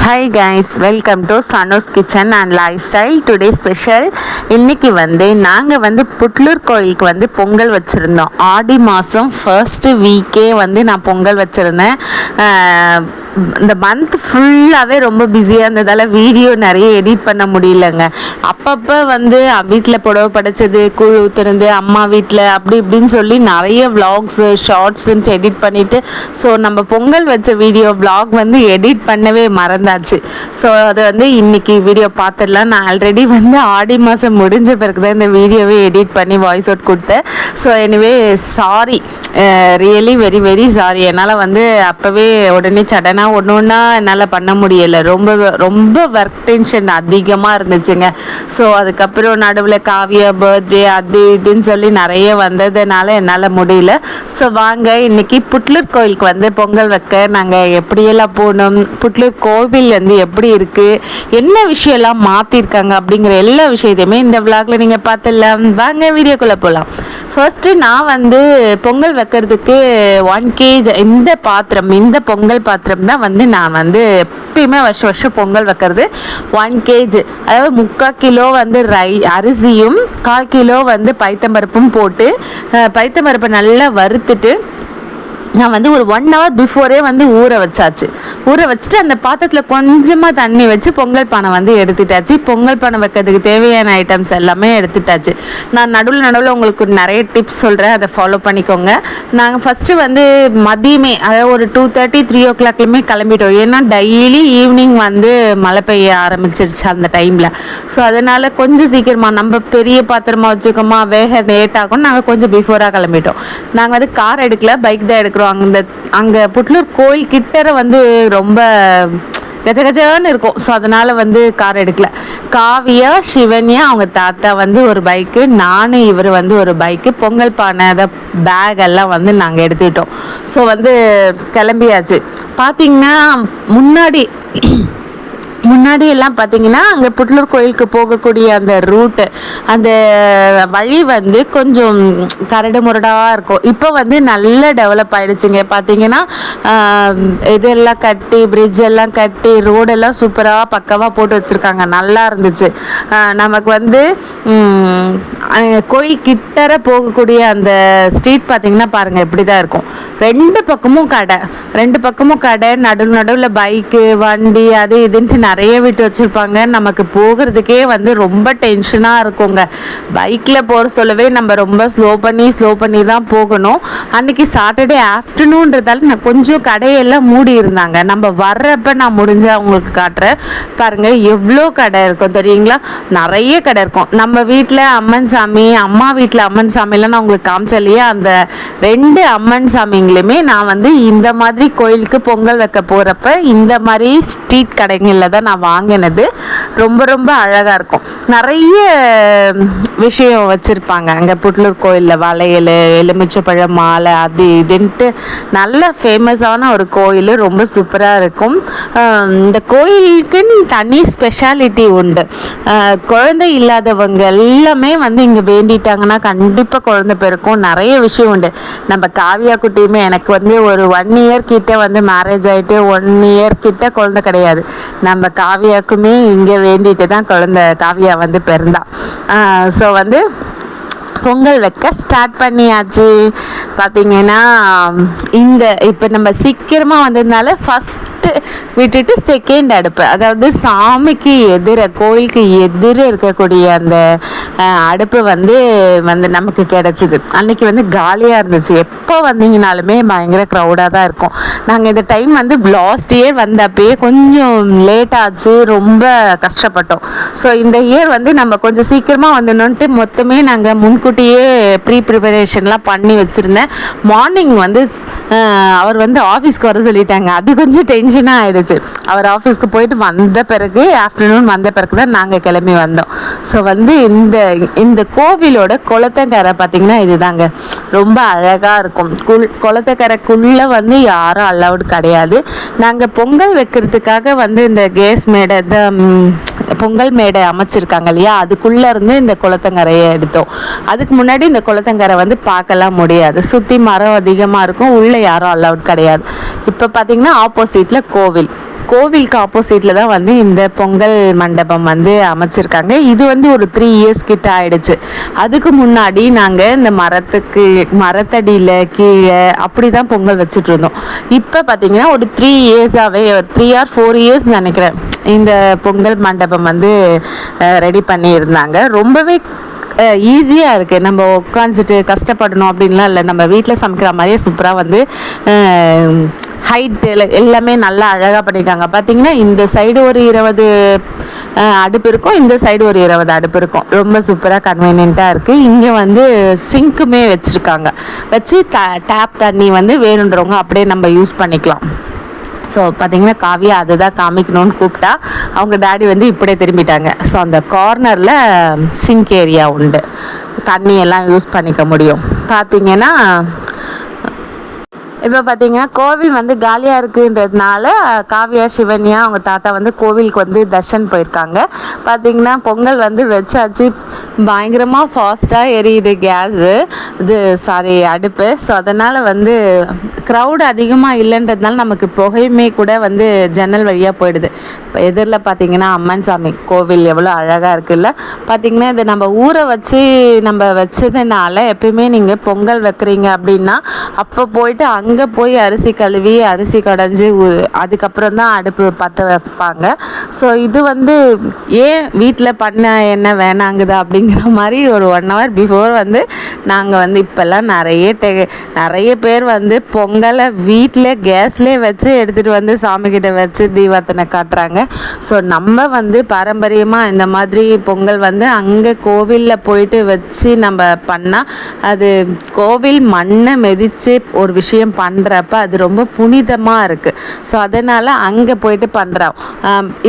Hi guys, welcome to Sano's kitchen and lifestyle. Today special. இன்றைக்கி நாங்கள் புட்லூர் கோயிலுக்கு பொங்கல் வச்சுருந்தோம். ஆடி மாதம் ஃபர்ஸ்ட்டு வீக்கே நான் பொங்கல் வச்சுருந்தேன். இந்த மந்த் ஃபுல்லாகவே ரொம்ப பிஸியாக இருந்ததால் வீடியோ நிறைய எடிட் பண்ண முடியலங்க. அப்பப்போ வீட்டில் புடவை படைச்சது, கூழ் ஊற்றுனது, அம்மா வீட்டில் அப்படி இப்படின்னு சொல்லி நிறைய விலாக்ஸு ஷார்ட்ஸுன்ட்டு எடிட் பண்ணிவிட்டு, ஸோ நம்ம பொங்கல் வச்ச வீடியோ விலாக் எடிட் பண்ணவே மறந்தாச்சு. ஸோ அது இன்றைக்கி வீடியோ பார்த்துடலாம். நான் ஆல்ரெடி ஆடி மாதம் முடிஞ்ச பிறகு தான் இந்த வீடியோவே எடிட் பண்ணி வாய்ஸ் அவுட் கொடுத்தேன். So anyway sorry, really very very sorry. என்னால் அப்போவே உடனே சடனாக ஒன்று ஒன்றா என்னால் பண்ண முடியலை. ரொம்ப ரொம்ப ஒர்க் டென்ஷன் அதிகமாக இருந்துச்சுங்க. ஸோ அதுக்கப்புறம் நடுவில் காவியா பர்த்டே அது இதுன்னு சொல்லி நிறைய வந்ததுனால என்னால் முடியல. ஸோ வாங்க இன்றைக்கி புட்லூர் கோயிலுக்கு பொங்கல் வைக்க நாங்கள் எப்படியெல்லாம் போனோம், புட்லூர் கோவில் எப்படி இருக்குது, என்ன விஷயம்லாம் மாற்றிருக்காங்க அப்படிங்கிற எல்லா விஷயத்தையுமே இந்த விளாகில் நீங்கள் பார்த்துடலாம். வாங்க வீடியோக்குள்ளே போகலாம். ஃபர்ஸ்ட்டு நான் பொங்கல் வைக்கிறதுக்கு 1 kg இந்த பொங்கல் பாத்திரம் தான் நான் எப்பயுமே வருஷம் பொங்கல் வைக்கிறது. 1 kg, அதாவது 3/4 கிலோ அரிசியும் 1/4 கிலோ பைத்தம்பருப்பும் போட்டு பைத்தம்பருப்பை நல்லா வறுத்துட்டு நான் ஒரு 1 hour பிஃபோரே ஊற வச்சாச்சு. ஊற வச்சுட்டு அந்த பாத்திரத்தில் கொஞ்சமாக தண்ணி வச்சு பொங்கல் பானை எடுத்துட்டாச்சு. பொங்கல் பானை வைக்கிறதுக்கு தேவையான ஐட்டம்ஸ் எல்லாமே எடுத்துட்டாச்சு. நான் நடுவில் உங்களுக்கு நிறைய டிப்ஸ் சொல்கிறேன், அதை ஃபாலோ பண்ணிக்கோங்க. நாங்கள் ஃபஸ்ட்டு மதியமே, அதாவது ஒரு 2:30 3 o'clockலையுமே கிளம்பிட்டோம். ஏன்னா டெய்லி ஈவினிங் மழை பெய்ய ஆரம்பிச்சிருச்சு அந்த டைமில். ஸோ அதனால் கொஞ்சம் சீக்கிரமாக, நம்ம பெரிய பாத்திரமாக வச்சுக்கோமா, வேக லேட் ஆகும், நாங்கள் கொஞ்சம் பிஃபோராக கிளம்பிட்டோம். நாங்கள் கார் எடுக்கல, பைக் தான் எடுக்கிறோம். அங்கே புட்லூர் கோயில் கிட்டற ரொம்ப கஜகஜன்னு இருக்கும். ஸோ அதனால் கார் எடுக்கல. காவியா சிவன்யா அவங்க தாத்தா ஒரு பைக்கு, நான் இவர் ஒரு பைக்கு, பொங்கல் பானை அதை பேக் எல்லாம் நாங்கள் எடுத்துக்கிட்டோம். ஸோ கிளம்பியாச்சு. பார்த்திங்கன்னா முன்னாடி எல்லாம் பார்த்தீங்கன்னா அங்கே புட்லூர் கோயிலுக்கு போகக்கூடிய அந்த ரூட்டு, அந்த வழி கொஞ்சம் கரடு முரடாக இருக்கும். இப்போ நல்ல டெவலப் ஆகிடுச்சிங்க. பார்த்தீங்கன்னா இதெல்லாம் கட்டி, பிரிட்ஜ் எல்லாம் கட்டி, ரோடெல்லாம் சூப்பராக பக்கவாக போட்டு வச்சுருக்காங்க. நல்லா இருந்துச்சு. நமக்கு கோயில் கிட்டற போகக்கூடிய அந்த ஸ்ட்ரீட் பார்த்தீங்கன்னா பாருங்கள் இப்படி தான் இருக்கும். ரெண்டு பக்கமும் கடை, நடுவில் பைக்கு, வண்டி, அது இதுன்ட்டு நிறைய விட்டு வச்சுருப்பாங்க. நமக்கு போகிறதுக்கே ரொம்ப டென்ஷனாக இருக்குங்க. பைக்கில் போகிற சொல்லவே நம்ம ரொம்ப ஸ்லோ பண்ணி தான் போகணும். அன்றைக்கி சாட்டர்டே ஆஃப்டர்நூன்றதால நான் கொஞ்சம் கடையெல்லாம் மூடி இருந்தாங்க. நம்ம வர்றப்ப நான் முடிஞ்சால் அவங்களுக்கு காட்டுறேன். பாருங்கள் எவ்வளோ கடை இருக்கும் தெரியுங்களா, நிறைய கடை இருக்கும். நம்ம வீட்டில் அம்மன் சாமி, அம்மா வீட்டில் அம்மன் சாமியெல்லாம் நான் உங்களுக்கு காமிச்சலையே, அந்த 2 அம்மன் சாமிங்களுமே நான் இந்த மாதிரி கோயிலுக்கு பொங்கல் வைக்க போகிறப்ப இந்த மாதிரி ஸ்ட்ரீட் கடைகளில் தான் நான் வாங்கினது. ரொம்ப ரொம்ப அழகாக இருக்கும். நிறைய விஷயம் வச்சுருப்பாங்க அங்கே புட்லூர் கோயிலில். வளையல், எலுமிச்சப்பழ மாலை, அது இதுன்ட்டு நல்ல ஃபேமஸான ஒரு கோயில். ரொம்ப சூப்பராக இருக்கும். இந்த கோயிலுக்குன்னு தனி ஸ்பெஷாலிட்டி உண்டு. குழந்தை இல்லாதவங்க எல்லாமே இங்கே வேண்டிட்டாங்கன்னா கண்டிப்பாக குழந்தை பிறக்கும். நிறைய விஷயம் உண்டு. நம்ம காவியா குட்டியுமே எனக்கு ஒரு 1 year கிட்ட மேரேஜ் ஆகிட்டு 1 year கிட்ட குழந்தை கிடையாது. நம்ம காவியாக்குமே இங்கே வேண்டிட்டு தான் குழந்தை காவியா பிறந்தா. ஸோ பொங்கல் வைக்க ஸ்டார்ட் பண்ணியாச்சு. பார்த்திங்கன்னா இப்போ நம்ம சீக்கிரமாக வந்ததுனால ஃபஸ்ட்டு விட்டுட்டு செகண்ட் அடுப்பு, அதாவது சாமிக்கு கோயிலுக்கு எதிர இருக்கக்கூடிய அந்த அடுப்பு நமக்கு கிடச்சிது. அன்றைக்கி காலியாக இருந்துச்சு. எப்போ வந்தீங்கனாலுமே பயங்கர க்ரௌடாக தான் இருக்கும். நாங்கள் இந்த டைம் லாஸ்ட் இயர் வந்தப்பயே கொஞ்சம் லேட் ஆச்சு, ரொம்ப கஷ்டப்பட்டோம். ஸோ இந்த இயர் நம்ம கொஞ்சம் சீக்கிரமாக வந்துடணுன்ட்டு மொத்தமே நாங்கள் முன்கூட்டியே ப்ரிப்பரேஷன்லாம் பண்ணி வச்சுருந்தேன். மார்னிங் அவர் ஆஃபீஸ்க்கு வர சொல்லிட்டாங்க. அது கொஞ்சம் டென்ஷனாக ஆகிடுச்சு. அவர் ஆஃபீஸ்க்கு போயிட்டு வந்த பிறகு, ஆஃப்டர்நூன் வந்த பிறகு தான் நாங்கள் கிளம்பி வந்தோம். ஸோ இந்த கோவிலோட குளத்தங்கரை பார்த்திங்கன்னா இதுதாங்க, ரொம்ப அழகாக இருக்கும். குளத்தங்கரைக்குள்ளே யாரும் அலவுட் கிடையாது. நாங்கள் பொங்கல் வைக்கிறதுக்காக இந்த கேஸ் மேடை, பொங்கல் மேடை அமைச்சிருக்காங்க இல்லையா, அதுக்குள்ளே இருந்து இந்த குளத்தங்கரையை எடுத்தோம். அதுக்கு முன்னாடி இந்த குளத்தங்கரை பார்க்கலாம் முடியாது. சுற்றி மரம் அதிகமாக இருக்கும், உள்ளே யாரும் அலவுட் கிடையாது. இப்போ பார்த்திங்கன்னா ஆப்போசிட்டில் கோவில். கோவிலுக்கு ஆப்போசிட்டில் தான் வந்து இந்த பொங்கல் மண்டபம் வந்து அமைச்சிருக்காங்க. இது வந்து ஒரு 3 இயர்ஸ் கிட்ட ஆயிடுச்சு. அதுக்கு முன்னாடி நாங்கள் இந்த மரத்தடியில் கீழே அப்படி தான் பொங்கல் வச்சுட்டு இருந்தோம். இப்போ பார்த்தீங்கன்னா ஒரு 3 இயர்ஸாகவே 3 or 4 இயர்ஸ் நினைக்கிறேன் இந்த பொங்கல் மண்டபம் வந்து ரெடி பண்ணியிருந்தாங்க. ரொம்பவே ஈஸியாக இருக்குது. நம்ம உட்காந்துட்டு கஷ்டப்படணும் அப்படின்லாம் இல்லை. நம்ம வீட்டில் சமைக்கிற மாதிரியே சூப்பராக வந்து ஹைட்டு எல்லாமே நல்லா அழகாக பண்ணியிருக்காங்க. பார்த்திங்கன்னா இந்த சைடு ஒரு 20 அடுப்பு இருக்கும், இந்த சைடு ஒரு 20 அடுப்பு இருக்கும். ரொம்ப சூப்பராக கன்வீனியண்ட்டாக இருக்குது. இங்கே வந்து சிங்க்குமே வச்சுருக்காங்க. வச்சு டேப் தண்ணி வந்து வேணுன்றவங்க அப்படியே நம்ம யூஸ் பண்ணிக்கலாம். ஸோ பார்த்திங்கன்னா காவியா அதை தான் காமிக்கணும்னு கூப்பிட்டா அவங்க டேடி வந்து இப்படியே திரும்பிட்டாங்க. ஸோ அந்த கார்னரில் சிங்க் ஏரியா உண்டு, தண்ணியெல்லாம் யூஸ் பண்ணிக்க முடியும். பார்த்திங்கன்னா இப்போ பார்த்தீங்கன்னா கோவில் வந்து காலியாக இருக்குன்றதுனால காவியா சிவன்யா அவங்க தாத்தா வந்து கோவிலுக்கு வந்து தர்ஷன் போயிருக்காங்க. பார்த்திங்கன்னா பொங்கல் வந்து வச்சாச்சு. பயங்கரமாக ஃபாஸ்ட்டாக எரியுது கேஸு, அடுப்பு. ஸோ அதனால் வந்து க்ரௌடு அதிகமாக இல்லைன்றதுனால நமக்கு புகையுமே கூட வந்து ஜன்னல் வழியாக போயிடுது. இப்போ எதிரில் பார்த்திங்கன்னா அம்மன் சாமி கோவில் எவ்வளோ அழகாக இருக்குல்ல. பார்த்திங்கன்னா இது நம்ம ஊரை வச்சு நம்ம வச்சதுனால எப்பயுமே நீங்கள் பொங்கல் வைக்கிறீங்க அப்படின்னா அப்போ போயிட்டு அங்கே போய் அரிசி கழுவி அரிசி கடைஞ்சி அதுக்கப்புறம் தான் அடுப்பு பற்ற வைப்பாங்க. ஸோ இது வந்து ஏன் வீட்டில் பண்ண என்ன வேணாங்குதா அப்படிங்கிற மாதிரி ஒரு 1 hour பிஃபோர் வந்து நாங்கள் வந்து இப்போல்லாம் நிறைய பேர் வந்து பொங்கலை வீட்டில் கேஸ்லேயே வச்சு எடுத்துகிட்டு வந்து சாமிக்கிட்ட வச்சு தீபார்த்தனை காட்டுறாங்க. ஸோ நம்ம வந்து பாரம்பரியமாக இந்த மாதிரி பொங்கல் வந்து அங்கே கோவிலில் போயிட்டு வச்சு நம்ம பண்ணால் அது கோவில் மண்ணை மிதித்து ஒரு விஷயம் பண்ணுறப்ப அது ரொம்ப புனிதமாக இருக்குது. ஸோ அதனால் அங்கே போயிட்டு பண்ணுறோம்.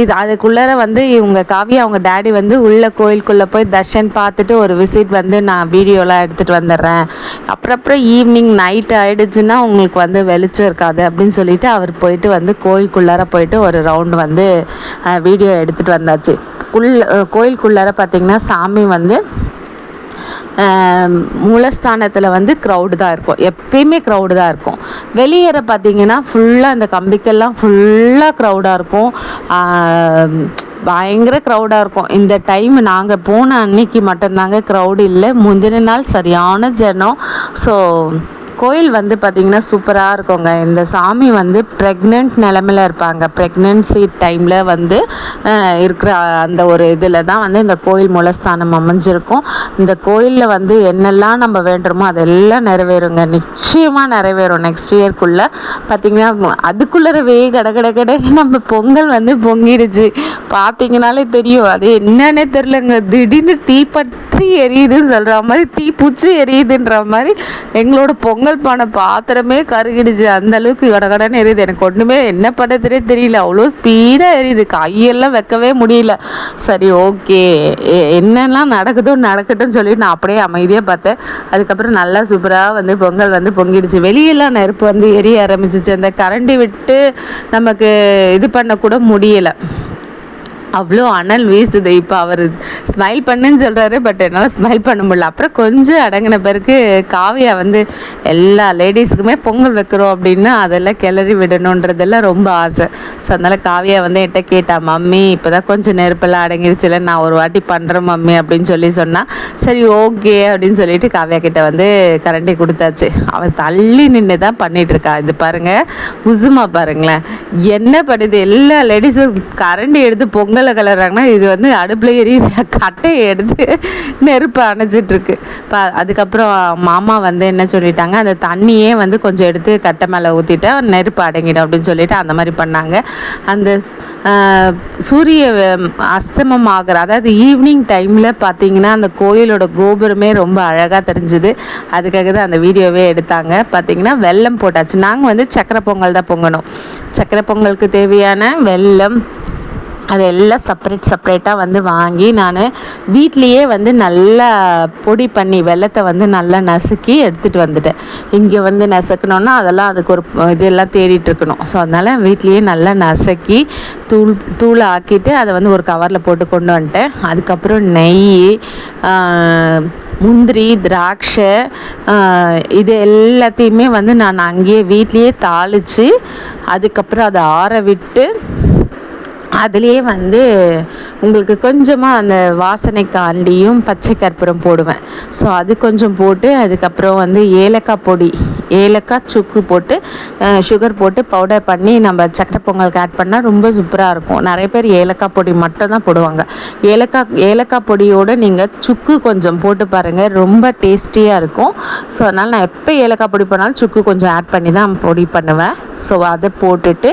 இது அதுக்குள்ளே வந்து இவங்க காவியா அவங்க டேடி வந்து உள்ள கோயிலுக்குள்ளே போய் தர்ஷன் பார்த்துட்டு ஒரு விசிட் வந்து நான் வீடியோலாம் எடுத்துகிட்டு வந்துடுறேன், அப்புறம் ஈவினிங் நைட் ஆகிடுச்சுன்னா உங்களுக்கு வந்து வெளிச்சம் இருக்காது அப்படின்னு சொல்லிட்டு அவர் போயிட்டு வந்து கோயிலுக்குள்ளார போயிட்டு ஒரு ரவுண்டு வந்து வீடியோ எடுத்துகிட்டு வந்தாச்சு. கோயிலுக்குள்ளார பார்த்திங்கன்னா சாமி வந்து மூலஸ்தானத்தில் வந்து க்ரௌடு தான் இருக்கும், எப்பயுமே க்ரௌடு தான் இருக்கும். வெளியேற பார்த்திங்கன்னா ஃபுல்லாக இந்த கம்பிக்கெல்லாம் ஃபுல்லாக க்ரௌடாக இருக்கும், பயங்கர க்ரௌடாக இருக்கும். இந்த டைம் நாங்கள் போன அன்னைக்கு மட்டும்தாங்க க்ரௌடு இல்லை, முந்தின நாள் சரியான ஜனம். ஸோ கோயில் வந்து பார்த்திங்கன்னா சூப்பராக இருக்குங்க. இந்த சாமி வந்து ப்ரெக்னென்ட் நிலமையில் இருப்பாங்க. ப்ரெக்னென்சி டைமில் வந்து இருக்கிற அந்த ஒரு இதில் தான் வந்து இந்த கோயில் மூலஸ்தானம் அமைஞ்சிருக்கும். இந்த கோயிலில் வந்து என்னெல்லாம் நம்ம வேண்டுமோ அதெல்லாம் நிறைவேறுங்க, நிச்சயமாக நிறைவேறும். நெக்ஸ்ட் இயர்க்குள்ளே பார்த்திங்கன்னா அதுக்குள்ளரவே கடை நம்ம பொங்கல் வந்து பொங்கிடுச்சு. பார்த்திங்கனாலே தெரியும், அது என்னன்னே தெரிலங்க. திடீர்னு தீப்பற்றி எரியுதுன்னு சொல்கிற மாதிரி தீப்பூச்சி எரியுதுன்ற மாதிரி எங்களோட பொங்கல் பானை பாத்திரமே கருகிடுச்சு. அந்த அளவுக்கு கடகடன்னு எரியுது. எனக்கு ஒன்றுமே என்ன பண்ணுறதுனே தெரியல, அவ்வளோ ஸ்பீடாக எரியுது, கையெல்லாம் வைக்கவே முடியல. சரி ஓகே என்னெல்லாம் நடக்குதோ நடக்கட்டும்னு சொல்லிட்டு நான் அப்படியே அமைதியாக பார்த்தேன். அதுக்கப்புறம் நல்லா சூப்பராக வந்து பொங்கல் வந்து பொங்கிடுச்சு. வெளியெல்லாம் நெருப்பு வந்து எரிய ஆரம்பிச்சிச்சு. அந்த கரண்டி விட்டு நமக்கு இது பண்ணக்கூட முடியலை, அவ்வளோ அனல் வீசுது. இப்போ அவர் ஸ்மைல் பண்ணுன்னு சொல்கிறாரு, பட் என்னால் ஸ்மைல் பண்ண முடியல. அப்புறம் கொஞ்சம் அடங்கின பிறகு காவியா வந்து எல்லா லேடிஸுக்குமே பொங்கல் வைக்கிறோம் அப்படின்னு அதெல்லாம் கிளறி விடணுன்றதெல்லாம் ரொம்ப ஆசை. ஸோ அதனால் காவியா வந்து என்கிட்ட கேட்டா, மம்மி இப்போ தான் கொஞ்சம் நெருப்பெல்லாம் அடங்கிருச்சுல, நான் ஒரு வாட்டி பண்ணுறேன் மம்மி அப்படின்னு சொல்லி சொன்னால் சரி ஓகே அப்படின்னு சொல்லிட்டு காவியா கிட்ட வந்து கரண்டி கொடுத்தாச்சு. அவன் தள்ளி நின்று தான் பண்ணிகிட்ருக்கா. இது பாருங்கள், உசுமா பாருங்களேன் என்ன பண்ணுது. எல்லா லேடிஸும் கரண்டி எடுத்து பொங்கல் கலர்றாங்கன்னா இது வந்து அடுப்பில் எரிய கட்டையை எடுத்து நெருப்பு அணைச்சிட்ருக்கு. அதுக்கப்புறம் மாமா வந்து என்ன சொல்லிட்டாங்க, அந்த தண்ணியே வந்து கொஞ்சம் எடுத்து கட்டை மேலே ஊற்றிட்டு நெருப்பு அடங்கிடும் அப்படின்னு சொல்லிட்டு அந்த மாதிரி பண்ணாங்க. அந்த சூரிய அஸ்தமம் ஆகிற அதாவது ஈவினிங் டைமில் பார்த்திங்கன்னா அந்த கோயிலோட கோபுரமே ரொம்ப அழகாக தெரிஞ்சுது. அதுக்காக தான் அந்த வீடியோவே எடுத்தாங்க. பார்த்திங்கன்னா வெல்லம் போட்டாச்சு. நாங்கள் வந்து சக்கரை பொங்கல் தான் பொங்கணும். சக்கரை பொங்கலுக்கு தேவையான வெல்லம், அதெல்லாம் செப்பரேட்டாக வந்து வாங்கி நான் வீட்லேயே வந்து நல்லா பொடி பண்ணி வெல்லத்தை வந்து நல்லா நசுக்கி எடுத்துகிட்டு வந்துட்டேன். இங்கே வந்து நசுக்கணுன்னா அதெல்லாம் அதுக்கு ஒரு இதெல்லாம் தேடிட்டு இருக்கணும். ஸோ அதனால் வீட்லேயே நல்லா நசுக்கி தூளை ஆக்கிட்டு அதை வந்து ஒரு கவரில் போட்டு கொண்டு வந்துட்டேன். அதுக்கப்புறம் நெய், முந்திரி, திராட்சை, இது எல்லாத்தையுமே வந்து நான் அங்கேயே வீட்லேயே தாளித்து அதுக்கப்புறம் அதை ஆற விட்டு அதுலேயே வந்து உங்களுக்கு கொஞ்சமாக அந்த வாசனைக்காண்டியும் பச்சை கற்பூரம் போடுவேன். ஸோ அது கொஞ்சம் போட்டு அதுக்கப்புறம் வந்து ஏலக்காய் பொடி, ஏலக்காய் சுக்கு போட்டு சுகர் போட்டு பவுடர் பண்ணி நம்ம சக்கரை பொங்கலுக்கு ஆட் பண்ணால் ரொம்ப சூப்பராக இருக்கும். நிறைய பேர் ஏலக்காய் பொடி மட்டும் தான் போடுவாங்க. ஏலக்காய் பொடியோடு நீங்கள் சுக்கு கொஞ்சம் போட்டு பாருங்கள், ரொம்ப டேஸ்டியாக இருக்கும். ஸோ அதனால் நான் எப்போ ஏலக்காய் பொடி பண்ணாலும் சுக்கு கொஞ்சம் ஆட் பண்ணி தான் பொடி பண்ணுவேன். ஸோ அதை போட்டுட்டு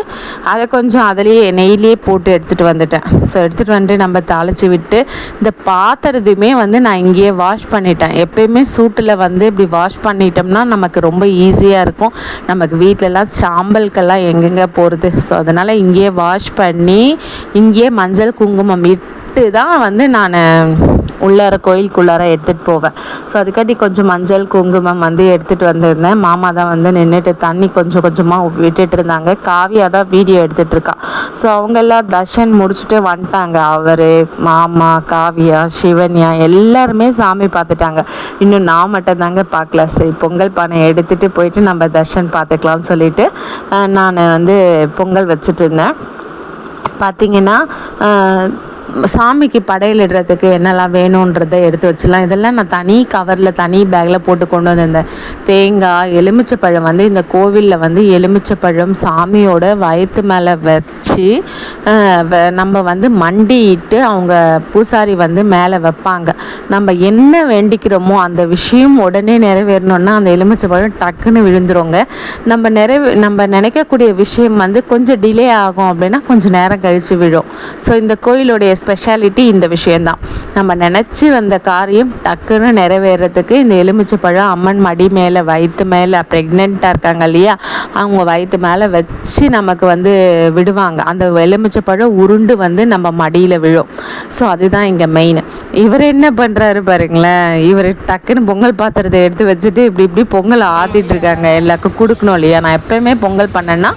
அதை கொஞ்சம் அதிலேயே நெய்லேயே போட்டு எடுத்துகிட்டு வந்துட்டேன். ஸோ எடுத்துகிட்டு வந்துட்டு நம்ம தாளித்து விட்டு இந்த பாத்திரத்தையுமே வந்து நான் இங்கேயே வாஷ் பண்ணிட்டேன். எப்போயுமே சூட்டில் வந்து இப்படி வாஷ் பண்ணிட்டோம்னா நமக்கு ரொம்ப ஈஸியாக இருக்கும். நமக்கு வீட்டிலலாம் சாம்பலுக்கெல்லாம் எங்கெங்கே போகிறது. ஸோ அதனால் இங்கேயே வாஷ் பண்ணி இங்கேயே மஞ்சள் குங்குமம் இட்டு தான் வந்து நான் உள்ளார கோயிலுக்குள்ளார எடுத்துகிட்டு போவேன். ஸோ அதுக்காட்டி கொஞ்சம் மஞ்சள் குங்குமம் வந்து எடுத்துகிட்டு வந்திருந்தேன். மாமா தான் வந்து நின்றுட்டு தண்ணி கொஞ்சம் கொஞ்சமாக விட்டுட்டு இருந்தாங்க. காவியா தான் வீடியோ எடுத்துகிட்ருக்கா. ஸோ அவங்கெல்லாம் தர்ஷன் முடிச்சுட்டு வந்துட்டாங்க. அவர், மாமா, காவியா, சிவன்யா எல்லாருமே சாமி பார்த்துட்டாங்க. இன்னும் நான் மட்டும் தாங்க பார்க்கல. சரி பொங்கல் பானை எடுத்துகிட்டு போயிட்டு நம்ம தர்ஷன் பார்த்துக்கலாம்னு சொல்லிவிட்டு நான் வந்து பொங்கல் வச்சுட்டு இருந்தேன். பார்த்திங்கன்னா சாமிக்கு படையலிடுறதுக்கு என்னெல்லாம் வேணுன்றதை எடுத்து வச்சிடலாம். இதெல்லாம் நான் தனி கவரில் தனி பேக்கில் போட்டு கொண்டு வந்திருந்தேன். தேங்காய், எலுமிச்சைப்பழம் வந்து இந்த கோவிலில் வந்து எலுமிச்சைப்பழம் சாமியோட வயிற்று மேலே வச்சு நம்ம வந்து மண்டிட்டு அவங்க பூசாரி வந்து மேலே வைப்பாங்க. நம்ம என்ன வேண்டிக்கிறோமோ அந்த விஷயம் உடனே நிறைவேறணுன்னா அந்த எலுமிச்சைப்பழம் டக்குன்னு விழுந்துருங்க. நம்ம நினைக்கக்கூடிய விஷயம் வந்து கொஞ்சம் டிலே ஆகும் அப்படின்னா கொஞ்சம் நேரம் கழித்து விழும். ஸோ இந்த கோயிலுடைய ஸ்பெஷாலிட்டி இந்த விஷயந்தான். நம்ம நினச்சி வந்த காரியம் டக்குன்னு நிறைவேறதுக்கு இந்த எலுமிச்சைப்பழம் அம்மன் மடி மேலே வயிற்று மேலே ப்ரெக்னெண்ட்டாக இருக்காங்க இல்லையா, அவங்க வயிற்று மேலே வச்சு நமக்கு வந்து விடுவாங்க. அந்த எலுமிச்சைப்பழம் உருண்டு வந்து நம்ம மடியில் விழும். ஸோ அதுதான் இங்கே மெயின். இவர் என்ன பண்ணுறாரு பாருங்களேன், இவர் டக்குன்னு பொங்கல் பாத்திரத்தை எடுத்து வச்சுட்டு இப்படி பொங்கல் ஆற்றிட்டுருக்காங்க. எல்லாருக்கும் கொடுக்கணும் இல்லையா. நான் எப்போயுமே பொங்கல் பண்ணேன்னா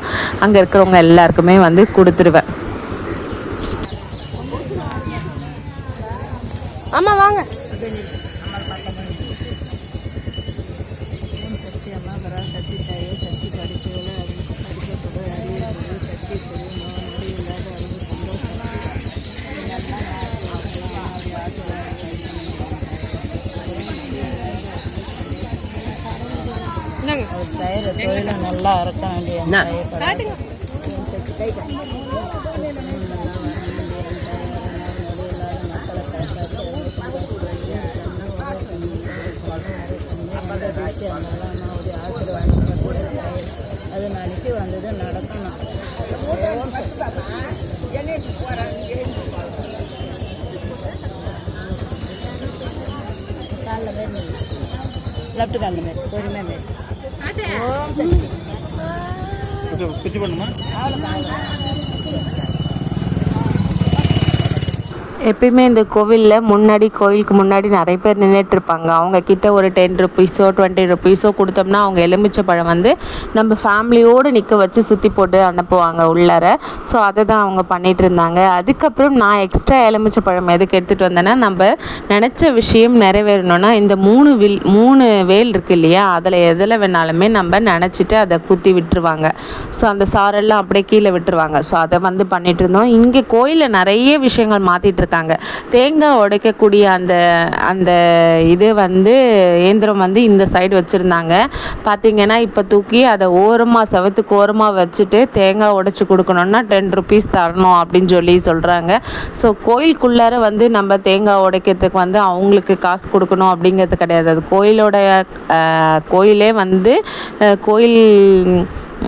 அங்கே இருக்கிறவங்க எல்லாருக்குமே வந்து கொடுத்துருவேன். அம்மா வாங்க. செய்கிற தொழில நல்லா இருக்க வேண்டிய அது நினச்சி வந்தது நடக்கணும். காலில் மாரி லெஃப்ட் காலில் மாரி பொறுமையாக மாரி ஓம் சக்தி பிச்சு பண்ணுமா அவ்வளோ. எப்பயுமே இந்த கோவிலில் கோயிலுக்கு முன்னாடி நிறைய பேர் நின்றுட்டுருப்பாங்க. அவங்கக்கிட்ட ஒரு 10 ருப்பீஸோ 20 ருப்பீஸோ கொடுத்தோம்னா அவங்க எலுமிச்சைப்பழம் வந்து நம்ம ஃபேமிலியோடு நிற்க வச்சு சுற்றி போட்டு அனுப்புவாங்க உள்ளார. ஸோ அதை தான் அவங்க பண்ணிகிட்டு இருந்தாங்க. அதுக்கப்புறம் நான் எக்ஸ்ட்ரா எலுமிச்சைப்பழம் எதுக்கு எடுத்துகிட்டு வந்தேன்னா, நம்ம நினச்ச விஷயம் நிறைவேறணும்னா இந்த 3 வேல் இருக்குது இல்லையா, அதில் எதில் வேணாலுமே நம்ம நினச்சிட்டு அதை குத்தி விட்டுருவாங்க. ஸோ அந்த சாரெல்லாம் அப்படியே கீழே விட்டுருவாங்க. ஸோ அதை வந்து பண்ணிகிட்டு இருந்தோம். இங்கே கோயிலில் நிறைய விஷயங்கள் மாற்றிட்டு இருக்காங்க. தேங்காய் உடைக்கக்கூடிய அந்த இது வந்து இயந்திரம் வந்து இந்த சைடு வச்சுருந்தாங்க. பார்த்திங்கன்னா இப்போ தூக்கி அதை செவத்துக்கு ஓரமாக வச்சுட்டு தேங்காய் உடைச்சி கொடுக்கணுன்னா 10 ருப்பீஸ் தரணும் அப்படின்னு சொல்கிறாங்க. ஸோ கோயிலுக்குள்ளார வந்து நம்ம தேங்காய் உடைக்கிறதுக்கு வந்து அவங்களுக்கு காசு கொடுக்கணும் அப்படிங்கிறது கிடையாது. அது கோயிலே வந்து கோயில்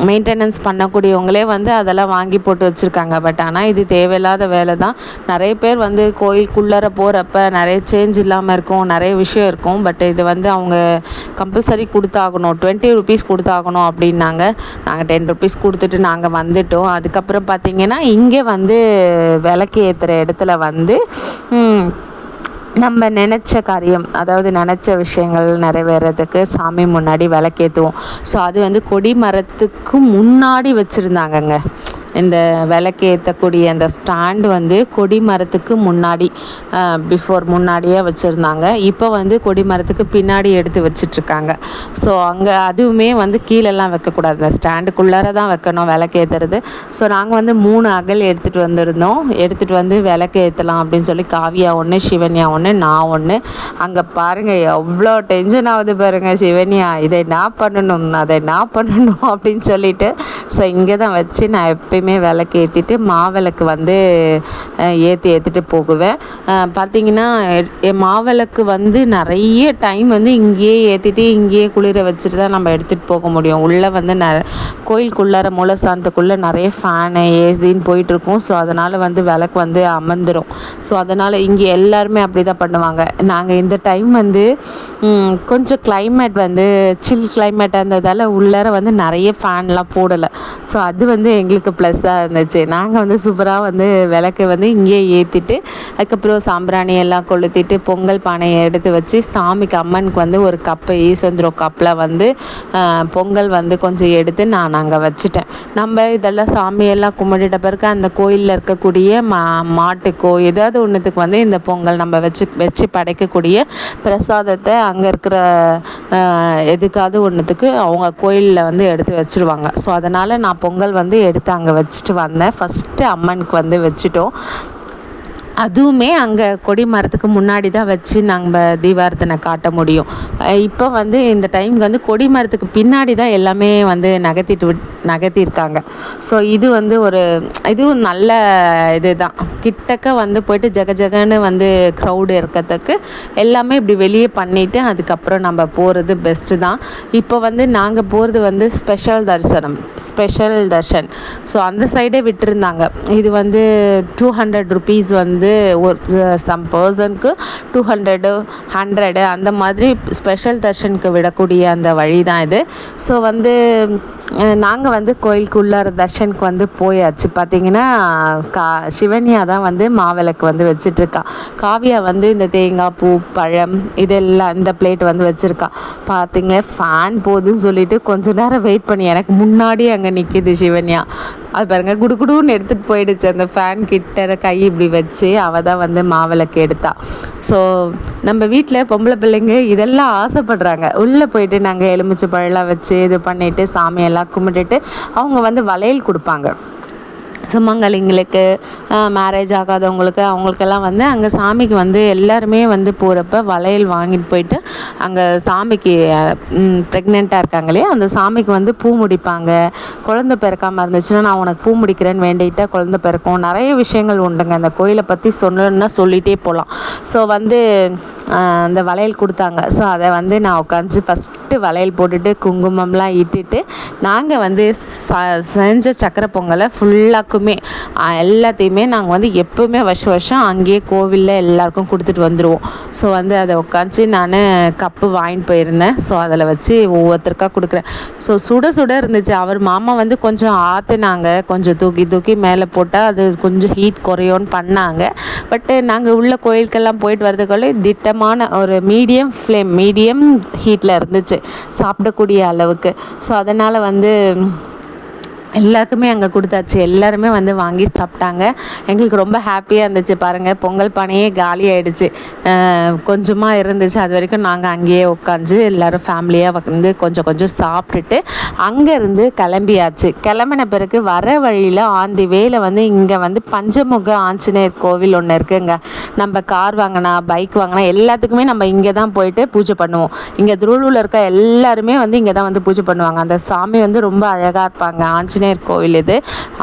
மெயின்டெனன்ஸ் பண்ணக்கூடியவங்களே வந்து அதெல்லாம் வாங்கி போட்டு வச்சுருக்காங்க. பட் ஆனால் இது தேவையில்லாத வேலை தான். நிறைய பேர் வந்து கோயிலுக்குள்ளார போகிறப்ப நிறைய சேஞ்ச் இல்லாமல் இருக்கும், நிறைய விஷயம் இருக்கும். பட் இது வந்து அவங்க கம்பல்சரி கொடுத்தாகணும், 20 ருபீஸ் கொடுத்தாகணும் அப்படின்னாங்க. நாங்கள் 10 ருபீஸ் கொடுத்துட்டு நாங்கள் வந்துட்டோம். அதுக்கப்புறம் பார்த்திங்கன்னா இங்கே வந்து விளக்கு ஏற்றுற இடத்துல வந்து நம்ம நினச்ச காரியம், அதாவது நினச்ச விஷயங்கள் நிறைவேறதுக்கு சாமி முன்னாடி விளக்கேற்றுவோம். ஸோ அது வந்து கொடி மரத்துக்கு முன்னாடி வச்சுருந்தாங்கங்க. இந்த விளக்கு ஏற்றக்கூடிய அந்த ஸ்டாண்டு வந்து கொடி மரத்துக்கு முன்னாடி முன்னாடியே வச்சுருந்தாங்க. இப்போ வந்து கொடி மரத்துக்கு பின்னாடி எடுத்து வச்சிட்ருக்காங்க. ஸோ அங்கே அதுவுமே வந்து கீழெல்லாம் வைக்கக்கூடாது, இந்த ஸ்டாண்டுக்குள்ளார தான் வைக்கணும் விளக்கு ஏற்றுறது. ஸோ நாங்கள் வந்து 3 அகல் எடுத்துகிட்டு வந்திருந்தோம். எடுத்துகிட்டு வந்து விளக்கு ஏற்றலாம் அப்படின்னு சொல்லி காவியா ஒன்று, சிவன்யா ஒன்று, நான் ஒன்று. அங்கே பாருங்கள் எவ்வளோ டென்ஷன் ஆகுது பாருங்கள் சிவன்யா, இதை நான் பண்ணணும் அதை நான் பண்ணணும் அப்படின்னு சொல்லிட்டு. ஸோ இங்கே தான் வச்சு நான் எப்பயுமே விளக்கு ஏற்றிட்டு மாவிளக்கு வந்து ஏற்றிட்டு போகுவேன். பார்த்திங்கன்னா மாவிளக்கு வந்து நிறைய டைம் வந்து இங்கேயே ஏற்றிட்டு இங்கேயே குளிர வச்சுட்டு தான் நம்ம எடுத்துகிட்டு போக முடியும். உள்ளே வந்து கோயிலுக்குள்ளார மூலஸ்தானத்துக்குள்ளே நிறைய ஃபேனு ஏசின்னு போயிட்டுருக்கும். ஸோ அதனால் வந்து விளக்கு வந்து அமர்ந்துடும். ஸோ அதனால் இங்கே எல்லாருமே அப்படி தான் பண்ணுவாங்க. நாங்கள் இந்த டைம் வந்து கொஞ்சம் கிளைமேட் வந்து சில் கிளைமேட்டாக இருந்ததால் உள்ளார வந்து நிறைய ஃபேன்லாம் போடலை. ஸோ அது வந்து எங்களுக்கு ப்ளஸ்ஸாக இருந்துச்சு. நாங்கள் வந்து சூப்பராக வந்து விளக்கு வந்து இங்கேயே ஏற்றிட்டு அதுக்கப்புறம் சாம்பிராணி எல்லாம் கொளுத்திட்டு பொங்கல் பானையை எடுத்து வச்சு சாமிக்கு அம்மனுக்கு வந்து ஒரு கப்பு ஈசந்திரம் கப்பில் வந்து பொங்கல் வந்து கொஞ்சம் எடுத்து நான் அங்கே வச்சுட்டேன். நம்ம இதெல்லாம் சாமியெல்லாம் கும்பிட்டுட்ட பிறகு அந்த கோயிலில் இருக்கக்கூடிய மாட்டுக்கோ ஏதாவது ஒன்றுத்துக்கு வந்து இந்த பொங்கல் நம்ம வச்சு படைக்கக்கூடிய பிரசாதத்தை அங்கே இருக்கிற எதுக்காவது ஒன்றுத்துக்கு அவங்க கோயிலில் வந்து எடுத்து வச்சுருவாங்க. ஸோ அதனால் நான் பொங்கல் வந்து எடுத்து அங்கே வச்சுட்டு வந்தேன். ஃபஸ்ட்டு அம்மனுக்கு வந்து வச்சுட்டோம். அதுவுமே அங்கே கொடி மரத்துக்கு முன்னாடி தான் வச்சு நாங்கள் தீபாரத்தனை காட்ட முடியும். இப்போ வந்து இந்த டைமுக்கு வந்து கொடி மரத்துக்கு பின்னாடி தான் எல்லாமே வந்து நகர்த்திருக்காங்க. ஸோ இது வந்து இதுவும் நல்ல இது தான். கிட்டக்க வந்து போயிட்டு ஜகஜகன்னு வந்து க்ரௌடு இருக்கிறதுக்கு எல்லாமே இப்படி வெளியே பண்ணிவிட்டு அதுக்கப்புறம் நம்ம போகிறது பெஸ்ட்டு தான். இப்போ வந்து நாங்கள் போகிறது வந்து ஸ்பெஷல் தர்ஷன். ஸோ அந்த சைடே விட்டுருந்தாங்க. இது வந்து 200 ருபீஸ் வந்து ஒரு சம் பர்சனுக்கு 200 100 அந்த மாதிரி ஸ்பெஷல் தர்ஷனுக்கு விடக்கூடிய அந்த வழி தான் இது. ஸோ வந்து நாங்கள் வந்து கோயிலுக்குள்ளார தர்ஷனுக்கு வந்து போயாச்சு. பார்த்திங்கன்னா சிவன்யா தான் வந்து மாவிளக்கு வந்து வச்சிட்ருக்கா. காவியா வந்து இந்த தேங்காய் பூ பழம் இதெல்லாம் இந்த பிளேட் வந்து வச்சுருக்கா. பார்த்திங்க ஃபேன் போதுன்னு சொல்லிட்டு கொஞ்ச நேரம் வெயிட் பண்ணி எனக்கு முன்னாடி அங்கே நிற்கிது சிவன்யா. அது பாருங்கள் குடுகுடுன்னு எடுத்துகிட்டு போயிடுச்சு. அந்த ஃபேன் கிட்ட கை இப்படி வச்சு அவள் தான் வந்து மாவிளக்கு எடுத்தா. ஸோ நம்ம வீட்டில் பொம்பளை பிள்ளைங்க இதெல்லாம் ஆசைப்படுறாங்க. உள்ளே போயிட்டு நாங்கள் எலுமிச்சை பழம்லாம் வச்சு இது பண்ணிவிட்டு சாமியெல்லாம் கும்பிட்டுட்டு அவங்க வந்து வளையல் கொடுப்பாங்க. சுமங்கலிங்களுக்கு மேரேஜ் ஆகாதவங்களுக்கு அவங்களுக்கெல்லாம் வந்து அங்கே சாமிக்கு வந்து எல்லாருமே வந்து போகிறப்ப வளையல் வாங்கிட்டு போயிட்டு அங்கே சாமிக்கு ப்ரெக்னெண்ட்டாக இருக்காங்க இல்லையா அந்த சாமிக்கு வந்து பூ முடிப்பாங்க. குழந்தை பிறக்காமல் இருந்துச்சுன்னா நான் உனக்கு பூ முடிக்கிறேன்னு வேண்டிகிட்டா குழந்தை பிறக்கும். நிறைய விஷயங்கள் உண்டுங்க. அந்த கோயிலை பற்றி சொல்லணுன்னா சொல்லிகிட்டே போகலாம். ஸோ வந்து அந்த வளையல் கொடுத்தாங்க. ஸோ அதை வந்து நான் உட்காந்து ஃபஸ்ட்டு வளையல் போட்டுட்டு குங்குமம்லாம் இட்டுட்டு நாங்கள் வந்து செஞ்ச சக்கரை பொங்கலை ஃபுல்லாக்குமே எல்லாத்தையுமே நாங்கள் வந்து எப்போவுமே வருஷம் அங்கேயே கோவிலில் எல்லாருக்கும் கொடுத்துட்டு வந்துடுவோம். ஸோ வந்து அதை உட்காந்து நான் கப்பு வாங்கிட்டு போயிருந்தேன். ஸோ அதில் வச்சு ஒவ்வொருத்தருக்காக கொடுக்குறேன். ஸோ சுட இருந்துச்சு. அவர் மாமா வந்து கொஞ்சம் ஆற்றுனாங்க, கொஞ்சம் தூக்கி மேலே போட்டால் அது கொஞ்சம் ஹீட் குறையோன்னு பண்ணாங்க. பட்டு நாங்கள் உள்ள கோயிலுக்கெல்லாம் போயிட்டு வரதுக்குள்ளே திட்டமான ஒரு மீடியம் ஹீட்டில் இருந்துச்சு சாப்பிடக்கூடிய அளவுக்கு. ஸோ அதனால் வந்து எல்லாருக்குமே அங்கே கொடுத்தாச்சு. எல்லாருமே வந்து வாங்கி சாப்பிட்டாங்க. எங்களுக்கு ரொம்ப ஹாப்பியாக இருந்துச்சு. பாருங்கள் பொங்கல் பானையே காலி ஆகிடுச்சு. கொஞ்சமாக இருந்துச்சு. அது வரைக்கும் நாங்கள் அங்கேயே உட்காந்து எல்லோரும் ஃபேமிலியாக வந்து கொஞ்சம் சாப்பிட்டுட்டு அங்கேருந்து கிளம்பியாச்சு. கிளம்பின பிறகு வர வழியில் ஆந்தி வேல வந்து இங்கே வந்து பஞ்சமுக ஆஞ்சநேயர் கோவில் ஒன்று இருக்குங்க. நம்ம கார் வாங்கினா பைக் வாங்கினா எல்லாத்துக்குமே நம்ம இங்கே தான் போயிட்டு பூஜை பண்ணுவோம். இங்கே திருவள்ளூரில் இருக்க எல்லாருமே வந்து இங்கே தான் வந்து பூஜை பண்ணுவாங்க. அந்த சாமி வந்து ரொம்ப அழகாக இருப்பாங்க. ஆஞ்சநேயர் ஆஞ்சநேயர் கோவில் இது.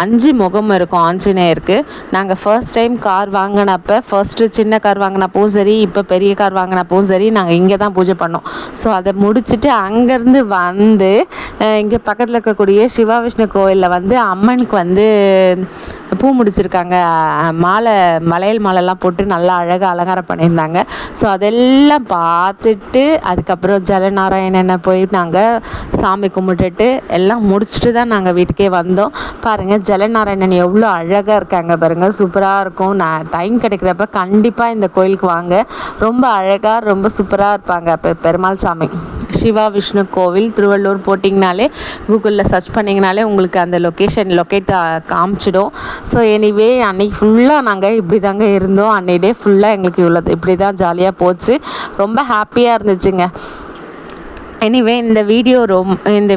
5 முகம் இருக்கும் ஆஞ்சநேயருக்கு. நாங்கள் ஃபர்ஸ்ட் டைம் கார் வாங்கினப்போ, ஃபர்ஸ்ட்டு சின்ன கார் வாங்கினப்பவும் சரி, இப்போ பெரிய கார் வாங்கினப்பவும் சரி, நாங்கள் இங்கே தான் பூஜை பண்ணோம். ஸோ அதை முடிச்சுட்டு அங்கேருந்து வந்து இங்கே பக்கத்தில் இருக்கக்கூடிய சிவா விஷ்ணு கோவிலில் வந்து அம்மனுக்கு வந்து பூ முடிச்சிருக்காங்க. மலையல் மாலைலாம் போட்டு நல்லா அழகாக அலங்காரம் பண்ணியிருந்தாங்க. ஸோ அதெல்லாம் பார்த்துட்டு அதுக்கப்புறம் ஜலநாராயணனை போய் நாங்கள் சாமி கும்பிட்டுட்டு எல்லாம் முடிச்சுட்டு தான் நாங்கள் வீட்டுக்கே வந்தோம். பாருங்கள் ஜலநாராயணன் எவ்வளோ அழகாக இருக்காங்க பாருங்கள், சூப்பராக இருக்கும். நான் டைம் கிடைக்கிறப்ப கண்டிப்பாக இந்த கோயிலுக்கு வாங்க. ரொம்ப அழகாக ரொம்ப சூப்பராக இருப்பாங்க. இப்போ பெருமாள் சாமி சிவா விஷ்ணு கோவில் திருவள்ளூர் போட்டிங்கனாலே கூகுளில் சர்ச் பண்ணிங்கனாலே உங்களுக்கு அந்த லொக்கேட் காமிச்சிடும். ஸோ எனிவே அன்றைக்கி ஃபுல்லாக நாங்கள் இப்படி தாங்க இருந்தோம். அன்றைய டே ஃபுல்லாக எங்களுக்கு இப்படி தான் ஜாலியாக போச்சு. ரொம்ப ஹாப்பியாக இருந்துச்சுங்க. எனிவே இந்த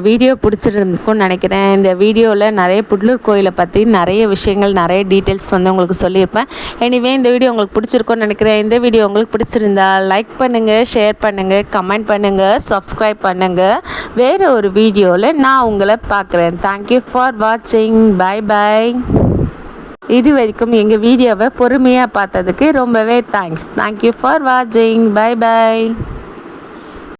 வீடியோ பிடிச்சிருக்குன்னு நினைக்கிறேன். இந்த வீடியோவில் நிறைய புட்லூர் கோயிலை பற்றி நிறைய விஷயங்கள், நிறைய டீட்டெயில்ஸ் வந்து உங்களுக்கு சொல்லியிருப்பேன். எனிவே இந்த வீடியோ உங்களுக்கு பிடிச்சிருக்குன்னு நினைக்கிறேன். இந்த வீடியோ உங்களுக்கு பிடிச்சிருந்தா லைக் பண்ணுங்கள், ஷேர் பண்ணுங்கள், கமெண்ட் பண்ணுங்கள், சப்ஸ்கிரைப் பண்ணுங்கள். வேறு ஒரு வீடியோவில் நான் உங்களை பார்க்குறேன். தேங்க்யூ ஃபார் வாட்சிங். Bye bye. இது வரைக்கும் எங்கள் வீடியோவை பொறுமையாக பார்த்ததுக்கு ரொம்பவே தேங்க்ஸ். தேங்க்யூ ஃபார் வாட்சிங். Bye by.